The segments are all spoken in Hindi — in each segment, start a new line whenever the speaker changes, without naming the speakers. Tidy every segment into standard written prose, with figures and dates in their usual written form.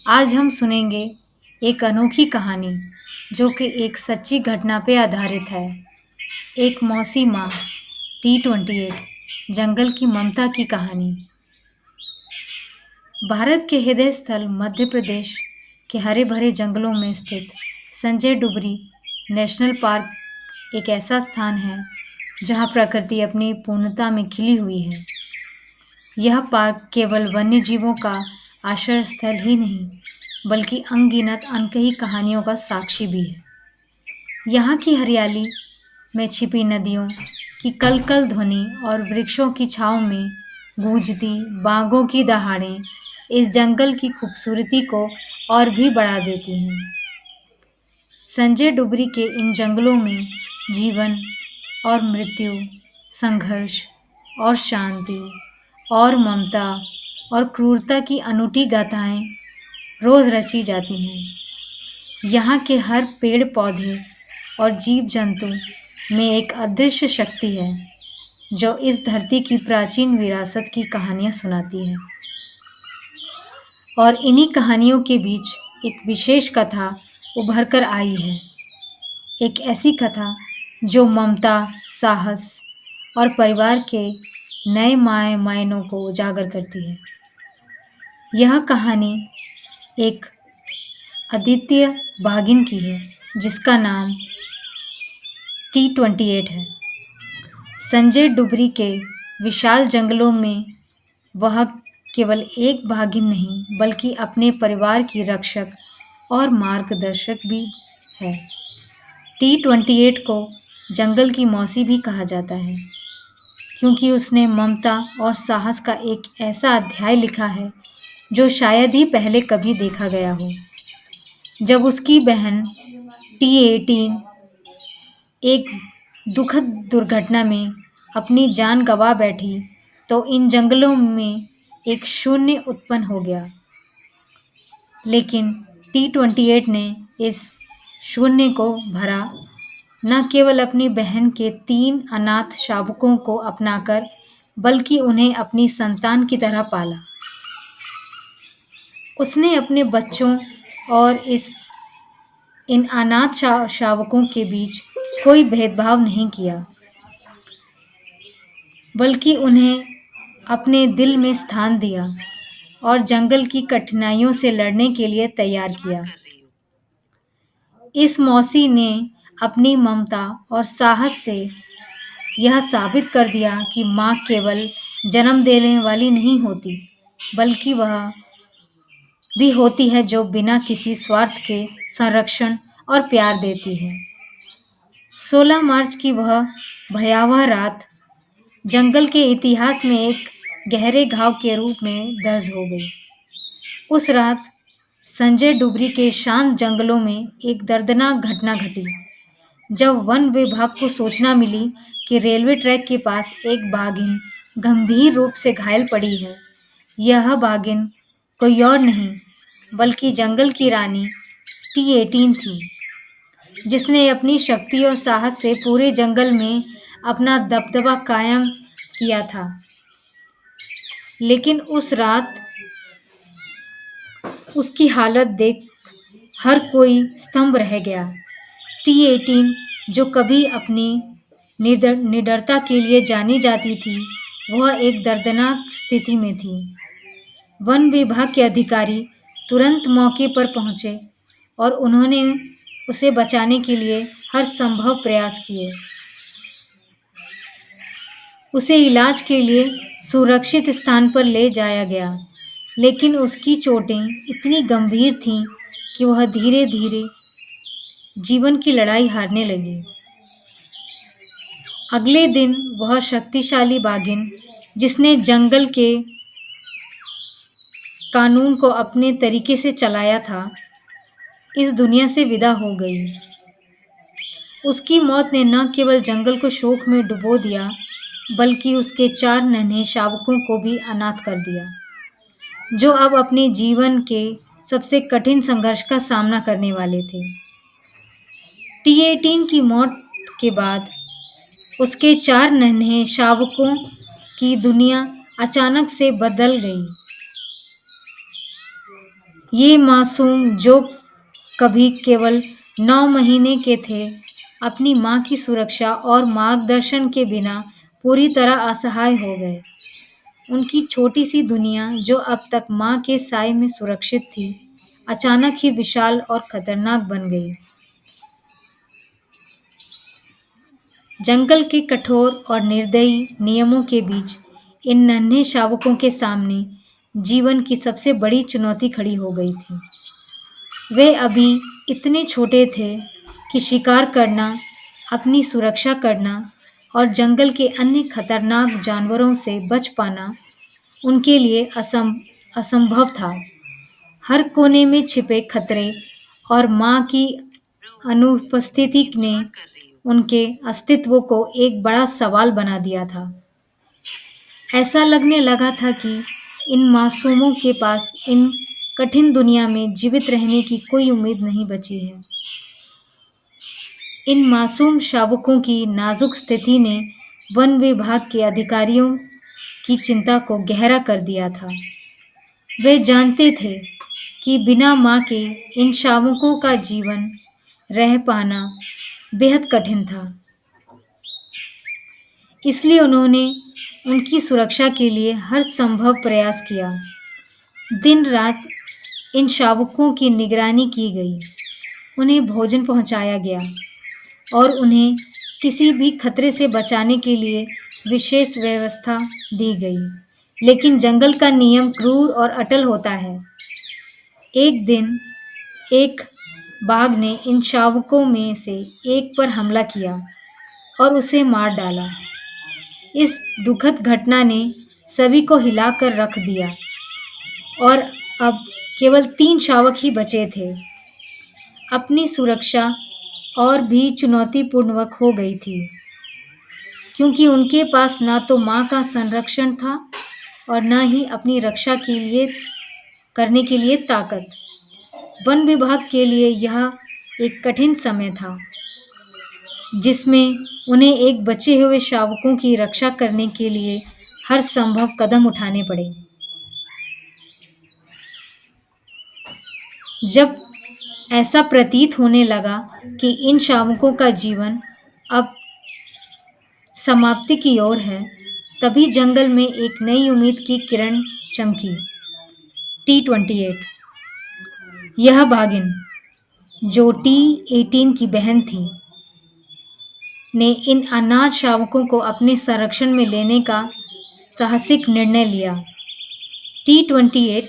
आज हम सुनेंगे एक अनोखी कहानी जो कि एक सच्ची घटना पे आधारित है। एक मौसी माँ T28 जंगल की ममता की कहानी। भारत के हृदय स्थल मध्य प्रदेश के हरे भरे जंगलों में स्थित संजय डुबरी नेशनल पार्क एक ऐसा स्थान है जहाँ प्रकृति अपनी पूर्णता में खिली हुई है। यह पार्क केवल वन्य जीवों का आश्रय स्थल ही नहीं बल्कि अनगिनत अनकही कहानियों का साक्षी भी है। यहाँ की हरियाली में छिपी नदियों की कलकल ध्वनि और वृक्षों की छाँव में गूंजती बागों की दहाड़ें इस जंगल की खूबसूरती को और भी बढ़ा देती हैं। संजय डुबरी के इन जंगलों में जीवन और मृत्यु, संघर्ष और शांति और ममता और क्रूरता की अनूठी गाथाएं रोज रची जाती हैं। यहाँ के हर पेड़ पौधे और जीव जंतु में एक अदृश्य शक्ति है जो इस धरती की प्राचीन विरासत की कहानियाँ सुनाती है। और इन्हीं कहानियों के बीच एक विशेष कथा उभर कर आई है। एक ऐसी कथा जो ममता, साहस और परिवार के नए मायनों को उजागर करती है। यह कहानी एक अद्वितीय बाघिन की है जिसका नाम T28 है। संजय डुबरी के विशाल जंगलों में वह केवल एक बाघिन नहीं बल्कि अपने परिवार की रक्षक और मार्गदर्शक भी है। T28 को जंगल की मौसी भी कहा जाता है क्योंकि उसने ममता और साहस का एक ऐसा अध्याय लिखा है जो शायद ही पहले कभी देखा गया हो। जब उसकी बहन T18 एक दुखद दुर्घटना में अपनी जान गंवा बैठी तो इन जंगलों में एक शून्य उत्पन्न हो गया। लेकिन T28 ने इस शून्य को भरा, न केवल अपनी बहन के 3 अनाथ शावकों को अपनाकर बल्कि उन्हें अपनी संतान की तरह पाला। उसने अपने बच्चों और इन अनाथ शावकों के बीच कोई भेदभाव नहीं किया बल्कि उन्हें अपने दिल में स्थान दिया और जंगल की कठिनाइयों से लड़ने के लिए तैयार किया। इस मौसी ने अपनी ममता और साहस से यह साबित कर दिया कि माँ केवल जन्म देने वाली नहीं होती बल्कि वह भी होती है जो बिना किसी स्वार्थ के संरक्षण और प्यार देती है। 16 मार्च की वह भयावह रात जंगल के इतिहास में एक गहरे घाव के रूप में दर्ज हो गई। उस रात संजय डुबरी के शांत जंगलों में एक दर्दनाक घटना घटी जब वन विभाग को सूचना मिली कि रेलवे ट्रैक के पास एक बाघिन गंभीर रूप से घायल पड़ी है। यह बाघिन कोई और नहीं बल्कि जंगल की रानी T18 थी जिसने अपनी शक्ति और साहस से पूरे जंगल में अपना दबदबा कायम किया था। लेकिन उस रात उसकी हालत देख हर कोई स्तंभ रह गया। T18 जो कभी अपनी निडरता के लिए जानी जाती थी, वह एक दर्दनाक स्थिति में थी। वन विभाग के अधिकारी तुरंत मौके पर पहुंचे और उन्होंने उसे बचाने के लिए हर संभव प्रयास किए। उसे इलाज के लिए सुरक्षित स्थान पर ले जाया गया, लेकिन उसकी चोटें इतनी गंभीर थीं कि वह धीरे धीरे जीवन की लड़ाई हारने लगी। अगले दिन वह शक्तिशाली बाघिन जिसने जंगल के कानून को अपने तरीके से चलाया था, इस दुनिया से विदा हो गई। उसकी मौत ने न केवल जंगल को शोक में डुबो दिया बल्कि उसके 4 नन्हे शावकों को भी अनाथ कर दिया जो अब अपने जीवन के सबसे कठिन संघर्ष का सामना करने वाले थे। T18 की मौत के बाद उसके 4 नन्हे शावकों की दुनिया अचानक से बदल गई। ये मासूम जो कभी केवल 9 महीने के थे, अपनी माँ की सुरक्षा और मार्गदर्शन के बिना पूरी तरह असहाय हो गए। उनकी छोटी-सी दुनिया, जो अब तक माँ के साए में सुरक्षित थी, अचानक ही विशाल और खतरनाक बन गई। जंगल के कठोर और निर्दयी नियमों के बीच इन नन्हे शावकों के सामने जीवन की सबसे बड़ी चुनौती खड़ी हो गई थी। वे अभी इतने छोटे थे कि शिकार करना, अपनी सुरक्षा करना और जंगल के अन्य खतरनाक जानवरों से बच पाना उनके लिए असंभव था। हर कोने में छिपे खतरे और माँ की अनुपस्थिति ने उनके अस्तित्व को एक बड़ा सवाल बना दिया था। ऐसा लगने लगा था कि इन मासूमों के पास इन कठिन दुनिया में जीवित रहने की कोई उम्मीद नहीं बची है। इन मासूम शावकों की नाजुक स्थिति ने वन विभाग के अधिकारियों की चिंता को गहरा कर दिया था। वे जानते थे कि बिना माँ के इन शावकों का जीवन रह पाना बेहद कठिन था। इसलिए उन्होंने उनकी सुरक्षा के लिए हर संभव प्रयास किया। दिन-रात इन शावकों की निगरानी की गई, उन्हें भोजन पहुँचाया गया और उन्हें किसी भी खतरे से बचाने के लिए विशेष व्यवस्था दी गई। लेकिन जंगल का नियम क्रूर और अटल होता है। एक दिन एक बाघ ने इन शावकों में से एक पर हमला किया और उसे मार डाला। इस दुखद घटना ने सभी को हिलाकर रख दिया और अब केवल 3 शावक ही बचे थे। अपनी सुरक्षा और भी चुनौतीपूर्ण हो गई थी, क्योंकि उनके पास ना तो माँ का संरक्षण था और ना ही अपनी रक्षा करने के लिए ताकत। वन विभाग के लिए यह एक कठिन समय था, जिसमें उन्हें एक बचे हुए शावकों की रक्षा करने के लिए हर संभव कदम उठाने पड़े। जब ऐसा प्रतीत होने लगा कि इन शावकों का जीवन अब समाप्ति की ओर है, तभी जंगल में एक नई उम्मीद की किरण चमकी। T-28 यह बाघिन, जो T-18 की बहन थी, ने इन अनाथ शावकों को अपने संरक्षण में लेने का साहसिक निर्णय लिया। T-28,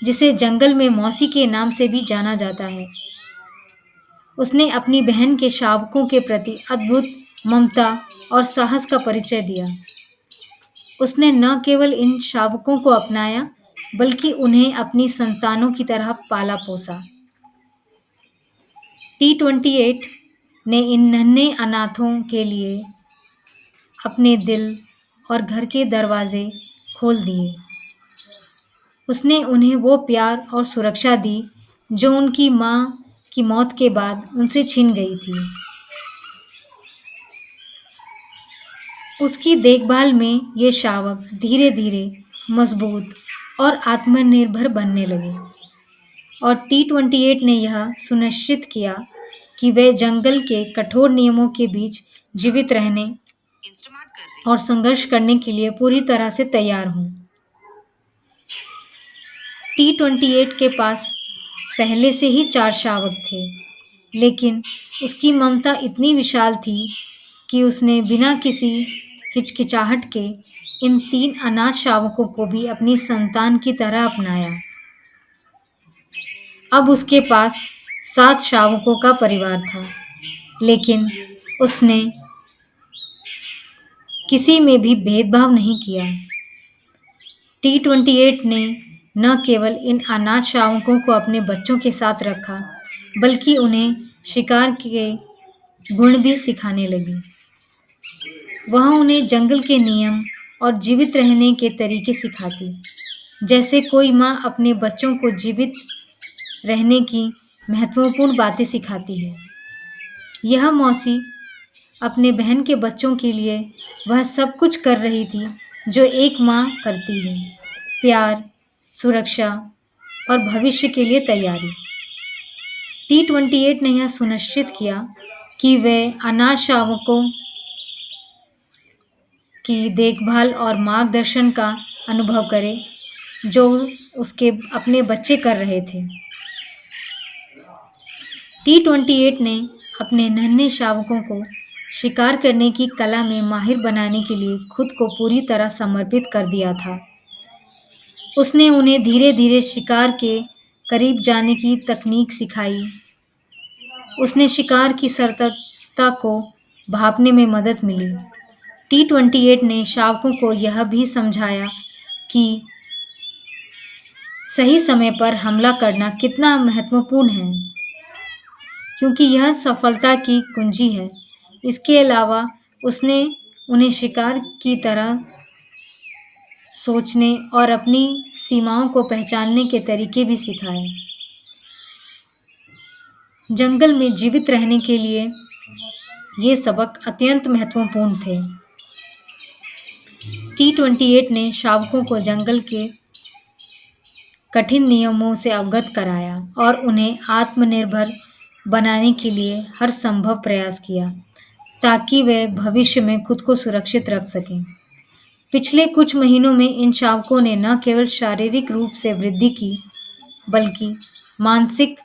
जिसे जंगल में मौसी के नाम से भी जाना जाता है, उसने अपनी बहन के शावकों के प्रति अद्भुत ममता और साहस का परिचय दिया। उसने न केवल इन शावकों को अपनाया, बल्कि उन्हें अपनी संतानों की तरह पाला-पोसा। T-28 ने इन नन्हे अनाथों के लिए अपने दिल और घर के दरवाजे खोल दिए। उसने उन्हें वो प्यार और सुरक्षा दी जो उनकी माँ की मौत के बाद उनसे छिन गई थी। उसकी देखभाल में ये शावक धीरे-धीरे मजबूत और आत्मनिर्भर बनने लगे और T-28 ने यह सुनिश्चित किया कि वे जंगल के कठोर नियमों के बीच जीवित रहने और संघर्ष करने के लिए पूरी तरह से तैयार हों। T-28 के पास पहले से ही 4 शावक थे, लेकिन उसकी ममता इतनी विशाल थी कि उसने बिना किसी हिचकिचाहट के इन 3 अनाथ शावकों को भी अपनी संतान की तरह अपनाया। अब उसके पास 7 शावकों का परिवार था, लेकिन उसने किसी में भी भेदभाव नहीं किया। T-28 ने न केवल इन अनाथ शावकों को अपने बच्चों के साथ रखा, बल्कि उन्हें शिकार के गुण भी सिखाने लगी। वह उन्हें जंगल के नियम और जीवित रहने के तरीके सिखाती, जैसे कोई माँ अपने बच्चों को जीवित रहने की महत्वपूर्ण बातें सिखाती है। यह मौसी अपने बहन के बच्चों के लिए वह सब कुछ कर रही थी जो एक माँ करती है, प्यार, सुरक्षा और भविष्य के लिए तैयारी। T28 ने यह सुनिश्चित किया कि वे अनाथ शावकों की देखभाल और मार्गदर्शन का अनुभव करें, जो उसके अपने बच्चे कर रहे थे। T28 ने अपने नन्हे शावकों को शिकार करने की कला में माहिर बनाने के लिए खुद को पूरी तरह समर्पित कर दिया था। उसने उन्हें धीरे-धीरे शिकार के करीब जाने की तकनीक सिखाई। उसने शिकार की सतर्कता को भांपने में मदद मिली। T28 ने शावकों को यह भी समझाया कि सही समय पर हमला करना कितना महत्वपूर्ण है, क्योंकि यह सफलता की कुंजी है। इसके अलावा उसने उन्हें शिकार की तरह सोचने और अपनी सीमाओं को पहचानने के तरीके भी सिखाए। जंगल में जीवित रहने के लिए ये सबक अत्यंत महत्वपूर्ण थे। T28 ने शावकों को जंगल के कठिन नियमों से अवगत कराया और उन्हें आत्मनिर्भर बनाने के लिए हर संभव प्रयास किया, ताकि वे भविष्य में खुद को सुरक्षित रख सकें। पिछले कुछ महीनों में इन शावकों ने न केवल शारीरिक रूप से वृद्धि की, बल्कि मानसिक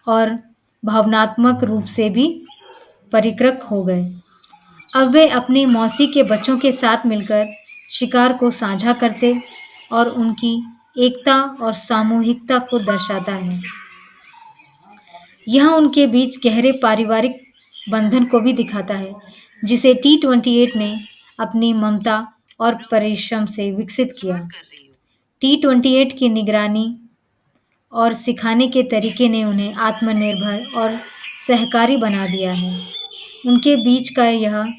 और भावनात्मक रूप से भी परिपक्व हो गए। अब वे अपनी मौसी के बच्चों के साथ मिलकर शिकार को साझा करते और उनकी एकता और सामूहिकता को दर्शाता है। यह उनके बीच गहरे पारिवारिक बंधन को भी दिखाता है, जिसे T28 ने अपनी ममता और परिश्रम से विकसित किया। T28 की निगरानी और सिखाने के तरीके ने उन्हें आत्मनिर्भर और सहकारी बना दिया है। उनके बीच का यह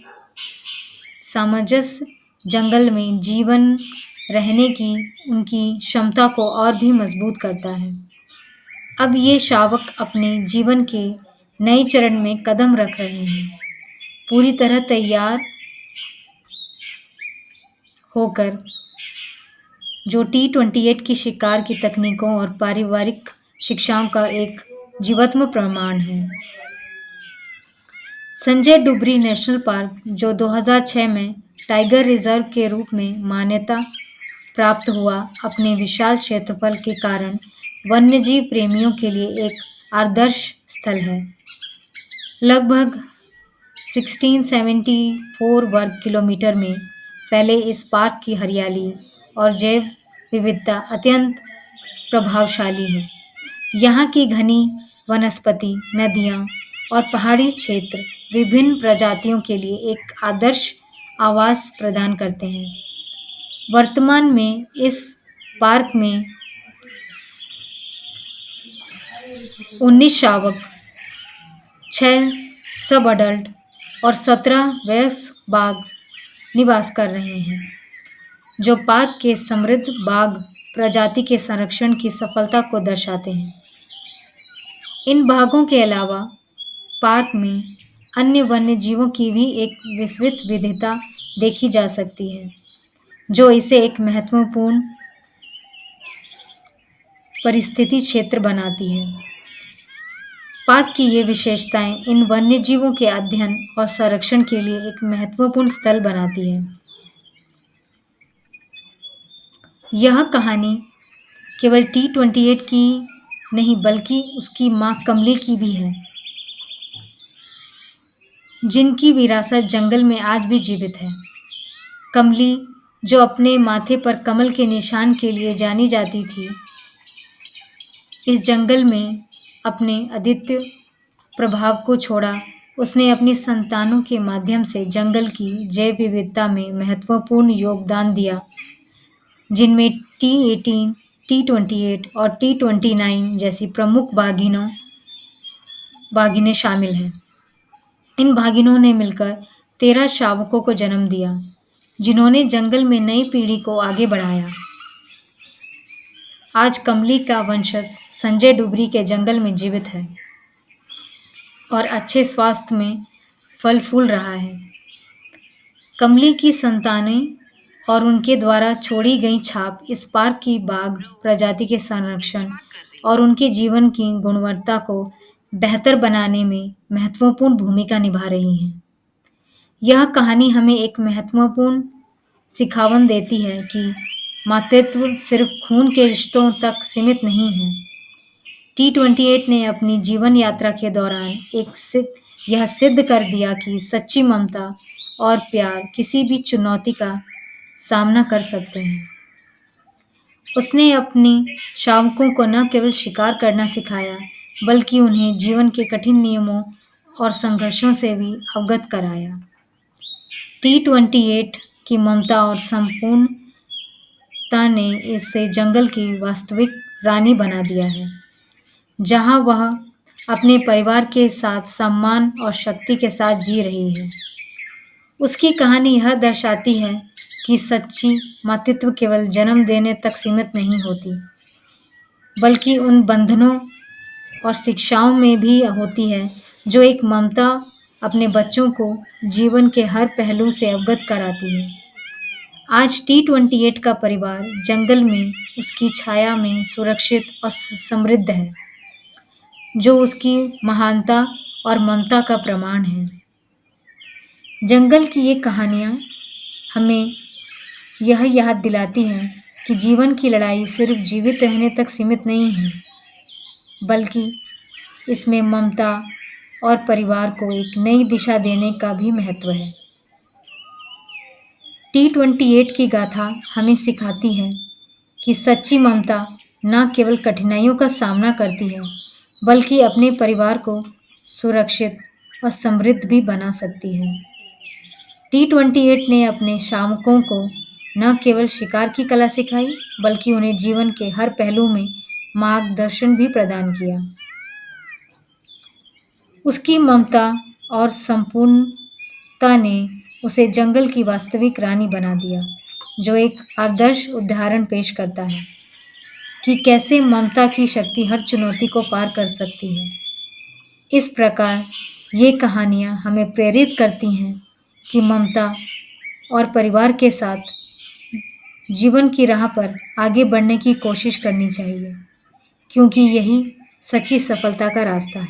सामंजस्य जंगल में जीवन रहने की उनकी क्षमता को और भी मजबूत करता है। अब ये शावक अपने जीवन के नए चरण में कदम रख रहे हैं, पूरी तरह तैयार होकर, जो T28 की शिकार की तकनीकों और पारिवारिक शिक्षाओं का एक जीवंत प्रमाण है। संजय डुबरी नेशनल पार्क, जो 2006 में टाइगर रिजर्व के रूप में मान्यता प्राप्त हुआ, अपने विशाल क्षेत्रफल के कारण वन्यजीव प्रेमियों के लिए एक आदर्श स्थल है। लगभग 1674 वर्ग किलोमीटर में फैले इस पार्क की हरियाली और जैव विविधता अत्यंत प्रभावशाली है। यहाँ की घनी वनस्पति, नदियाँ और पहाड़ी क्षेत्र विभिन्न प्रजातियों के लिए एक आदर्श आवास प्रदान करते हैं। वर्तमान में इस पार्क में 19 शावक, 6 सब अडल्ट और 17 वयस्क बाघ निवास कर रहे हैं, जो पार्क के समृद्ध बाघ प्रजाति के संरक्षण की सफलता को दर्शाते हैं। इन बाघों के अलावा पार्क में अन्य वन्य जीवों की भी एक विस्तृत विविधता देखी जा सकती है, जो इसे एक महत्वपूर्ण परिस्थिति क्षेत्र बनाती है। पार्क की ये विशेषताएं इन वन्यजीवों के अध्ययन और संरक्षण के लिए एक महत्वपूर्ण स्थल बनाती है। यह कहानी केवल T28 की नहीं, बल्कि उसकी मां कमली की भी है, जिनकी विरासत जंगल में आज भी जीवित है। कमली, जो अपने माथे पर कमल के निशान के लिए जानी जाती थी, इस जंगल में अपने अद्वितीय प्रभाव को छोड़ा। उसने अपनी संतानों के माध्यम से जंगल की जैव विविधता में महत्वपूर्ण योगदान दिया, जिनमें T18, T28 और T29 जैसी प्रमुख बाघिनें शामिल हैं। इन बाघिनों ने मिलकर 13 शावकों को जन्म दिया, जिन्होंने जंगल में नई पीढ़ी को आगे बढ़ाया। आज कमली का वंशज संजय डुबरी के जंगल में जीवित है और अच्छे स्वास्थ्य में फल फूल रहा है। कमली की संतानें और उनके द्वारा छोड़ी गई छाप इस पार्क की बाघ प्रजाति के संरक्षण और उनके जीवन की गुणवत्ता को बेहतर बनाने में महत्वपूर्ण भूमिका निभा रही हैं। यह कहानी हमें एक महत्वपूर्ण सिखावन देती है कि मातृत्व सिर्फ खून के रिश्तों तक सीमित नहीं है। T28 ने अपनी जीवन यात्रा के दौरान यह सिद्ध कर दिया कि सच्ची ममता और प्यार किसी भी चुनौती का सामना कर सकते हैं। उसने अपने शावकों को न केवल शिकार करना सिखाया, बल्कि उन्हें जीवन के कठिन नियमों और संघर्षों से भी अवगत कराया। T28 की ममता और संपूर्णता ने इसे जंगल की वास्तविक रानी बना दिया है, जहां वह अपने परिवार के साथ सम्मान और शक्ति के साथ जी रही है। उसकी कहानी यह दर्शाती है कि सच्ची मातृत्व केवल जन्म देने तक सीमित नहीं होती, बल्कि उन बंधनों और शिक्षाओं में भी होती है जो एक ममता अपने बच्चों को जीवन के हर पहलू से अवगत कराती है। आज T28 का परिवार जंगल में उसकी छाया में सुरक्षित और समृद्ध है, जो उसकी महानता और ममता का प्रमाण है। जंगल की ये कहानियाँ हमें यह याद दिलाती हैं कि जीवन की लड़ाई सिर्फ जीवित रहने तक सीमित नहीं है, बल्कि इसमें ममता और परिवार को एक नई दिशा देने का भी महत्व है। T28 की गाथा हमें सिखाती है कि सच्ची ममता न केवल कठिनाइयों का सामना करती है, बल्कि अपने परिवार को सुरक्षित और समृद्ध भी बना सकती है। T28 ने अपने शावकों को न केवल शिकार की कला सिखाई, बल्कि उन्हें जीवन के हर पहलू में मार्गदर्शन भी प्रदान किया। उसकी ममता और संपूर्णता ने उसे जंगल की वास्तविक रानी बना दिया, जो एक आदर्श उदाहरण पेश करता है कि कैसे ममता की शक्ति हर चुनौती को पार कर सकती है। इस प्रकार ये कहानियाँ हमें प्रेरित करती हैं कि ममता और परिवार के साथ जीवन की राह पर आगे बढ़ने की कोशिश करनी चाहिए, क्योंकि यही सच्ची सफलता का रास्ता है।